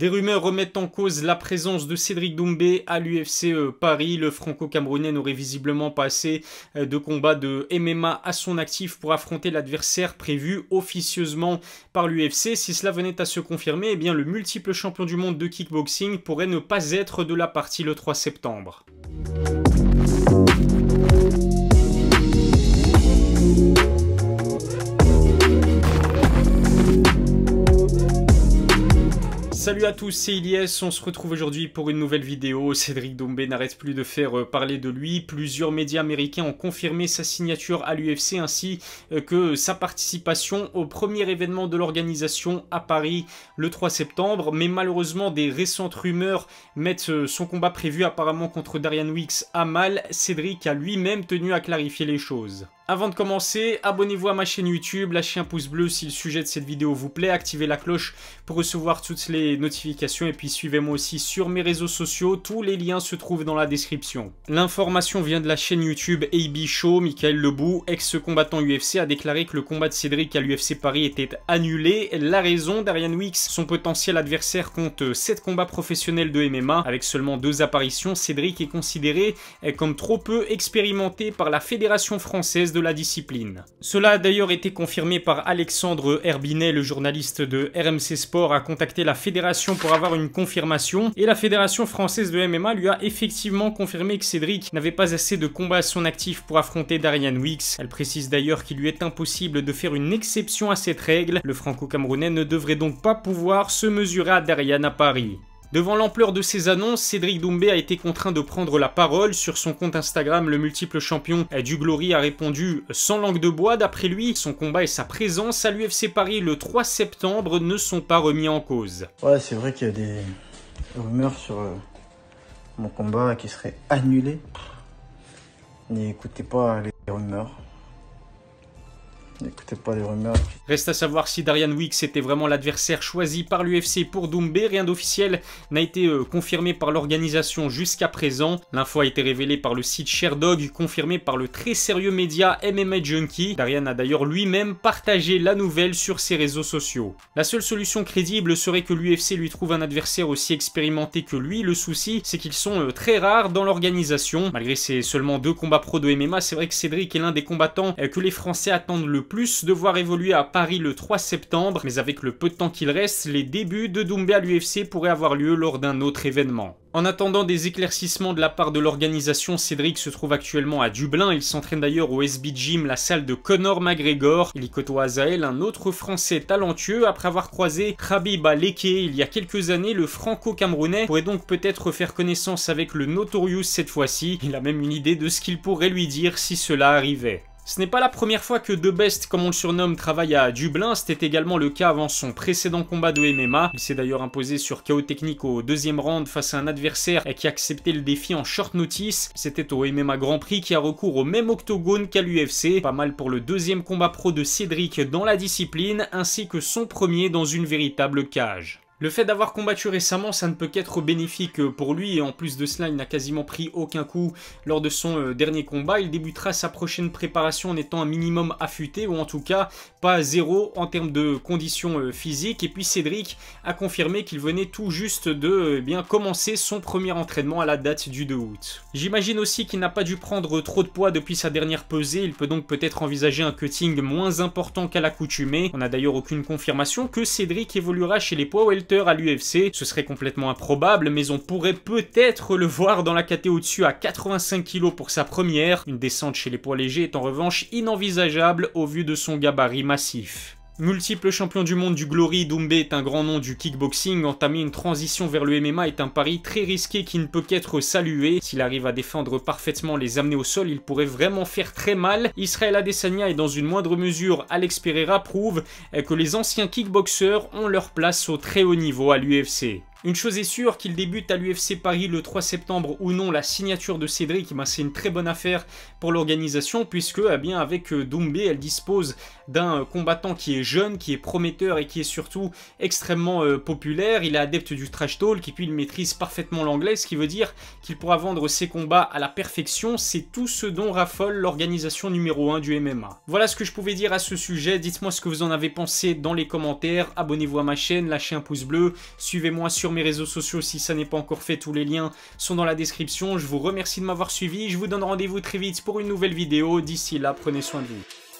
Des rumeurs remettent en cause la présence de Cédric Doumbé à l'UFC Paris. Le franco-camerounais n'aurait visiblement pas assez de combats de MMA à son actif pour affronter l'adversaire prévu officieusement par l'UFC. Si cela venait à se confirmer, eh bien le multiple champion du monde de kickboxing pourrait ne pas être de la partie le 3 septembre. Salut à tous, c'est Ilyes, on se retrouve aujourd'hui pour une nouvelle vidéo. Cédric Doumbé n'arrête plus de faire parler de lui. Plusieurs médias américains ont confirmé sa signature à l'UFC ainsi que sa participation au premier événement de l'organisation à Paris le 3 septembre. Mais malheureusement, des récentes rumeurs mettent son combat prévu apparemment contre Darian Wicks à mal. Cédric a lui-même tenu à clarifier les choses. Avant de commencer, abonnez-vous à ma chaîne YouTube, lâchez un pouce bleu si le sujet de cette vidéo vous plaît, activez la cloche pour recevoir toutes les notifications et puis suivez-moi aussi sur mes réseaux sociaux, tous les liens se trouvent dans la description. L'information vient de la chaîne YouTube AB Show. Michael Lebou, ex-combattant UFC, a déclaré que le combat de Cédric à l'UFC Paris était annulé. La raison, Darian Wicks, son potentiel adversaire, compte 7 combats professionnels de MMA. Avec seulement 2 apparitions, Cédric est considéré comme trop peu expérimenté par la Fédération française de la discipline. Cela a d'ailleurs été confirmé par Alexandre Herbinet, le journaliste de RMC Sport, a contacté la fédération pour avoir une confirmation et la Fédération française de MMA lui a effectivement confirmé que Cédric n'avait pas assez de combats à son actif pour affronter Darian Wicks. Elle précise d'ailleurs qu'il lui est impossible de faire une exception à cette règle. Le franco-camerounais ne devrait donc pas pouvoir se mesurer à Darian à Paris. Devant l'ampleur de ces annonces, Cédric Doumbé a été contraint de prendre la parole. Sur son compte Instagram, le multiple champion du Glory a répondu sans langue de bois. D'après lui, son combat et sa présence à l'UFC Paris le 3 septembre ne sont pas remis en cause. Ouais, c'est vrai qu'il y a des rumeurs sur mon combat qui serait annulé. N'écoutez pas les rumeurs. N'écoutez pas les rumeurs. Reste à savoir si Darian Wicks était vraiment l'adversaire choisi par l'UFC pour Doumbé. Rien d'officiel n'a été confirmé par l'organisation jusqu'à présent. L'info a été révélée par le site Sherdog, confirmé par le très sérieux média MMA Junkie. Darian a d'ailleurs lui-même partagé la nouvelle sur ses réseaux sociaux. La seule solution crédible serait que l'UFC lui trouve un adversaire aussi expérimenté que lui. Le souci, c'est qu'ils sont très rares dans l'organisation. Malgré ses seulement 2 combats pro de MMA, c'est vrai que Cédric est l'un des combattants que les Français attendent le plus de voir évoluer à Paris le 3 septembre, mais avec le peu de temps qu'il reste, les débuts de Doumbé à l'UFC pourraient avoir lieu lors d'un autre événement. En attendant des éclaircissements de la part de l'organisation, Cédric se trouve actuellement à Dublin. Il s'entraîne d'ailleurs au SB Gym, la salle de Conor McGregor. Il y côtoie Azael, un autre Français talentueux. Après avoir croisé Khabib Leke il y a quelques années, le franco-camerounais pourrait donc peut-être faire connaissance avec le Notorious cette fois-ci. Il a même une idée de ce qu'il pourrait lui dire si cela arrivait. Ce n'est pas la première fois que The Best, comme on le surnomme, travaille à Dublin. C'était également le cas avant son précédent combat de MMA. Il s'est d'ailleurs imposé sur KO technique au 2e round face à un adversaire qui acceptait le défi en short notice. C'était au MMA Grand Prix qui a recours au même octogone qu'à l'UFC. Pas mal pour le 2e combat pro de Cédric dans la discipline, ainsi que son premier dans une véritable cage. Le fait d'avoir combattu récemment, ça ne peut qu'être bénéfique pour lui et en plus de cela, il n'a quasiment pris aucun coup lors de son dernier combat. Il débutera sa prochaine préparation en étant un minimum affûté ou en tout cas pas à zéro en termes de conditions physiques. Et puis Cédric a confirmé qu'il venait tout juste de bien commencer son premier entraînement à la date du 2 août. J'imagine aussi qu'il n'a pas dû prendre trop de poids depuis sa dernière pesée. Il peut donc peut-être envisager un cutting moins important qu'à l'accoutumée. On n'a d'ailleurs aucune confirmation que Cédric évoluera chez les poids welter à l'UFC. Ce serait complètement improbable, mais on pourrait peut-être le voir dans la KT au-dessus à 85 kg pour sa première. Une descente chez les poids légers est en revanche inenvisageable au vu de son gabarit massif. Multiple champion du monde du Glory, Doumbé est un grand nom du kickboxing. Entamer une transition vers le MMA est un pari très risqué qui ne peut qu'être salué. S'il arrive à défendre parfaitement les amener au sol, il pourrait vraiment faire très mal. Israel Adesanya et dans une moindre mesure Alex Pereira prouvent que les anciens kickboxers ont leur place au très haut niveau à l'UFC. Une chose est sûre, qu'il débute à l'UFC Paris le 3 septembre ou non, la signature de Cédric, c'est une très bonne affaire pour l'organisation puisque bien avec Doumbé, elle dispose d'un combattant qui est jeune, qui est prometteur et qui est surtout extrêmement populaire. Il est adepte du trash talk et puis il maîtrise parfaitement l'anglais, ce qui veut dire qu'il pourra vendre ses combats à la perfection. C'est tout ce dont raffole l'organisation numéro 1 du MMA. Voilà ce que je pouvais dire à ce sujet. Dites-moi ce que vous en avez pensé dans les commentaires. Abonnez-vous à ma chaîne, lâchez un pouce bleu, suivez-moi sur sur mes réseaux sociaux si ça n'est pas encore fait, tous les liens sont dans la description. Je vous remercie de m'avoir suivi, je vous donne rendez-vous très vite pour une nouvelle vidéo. D'ici là, prenez soin de vous.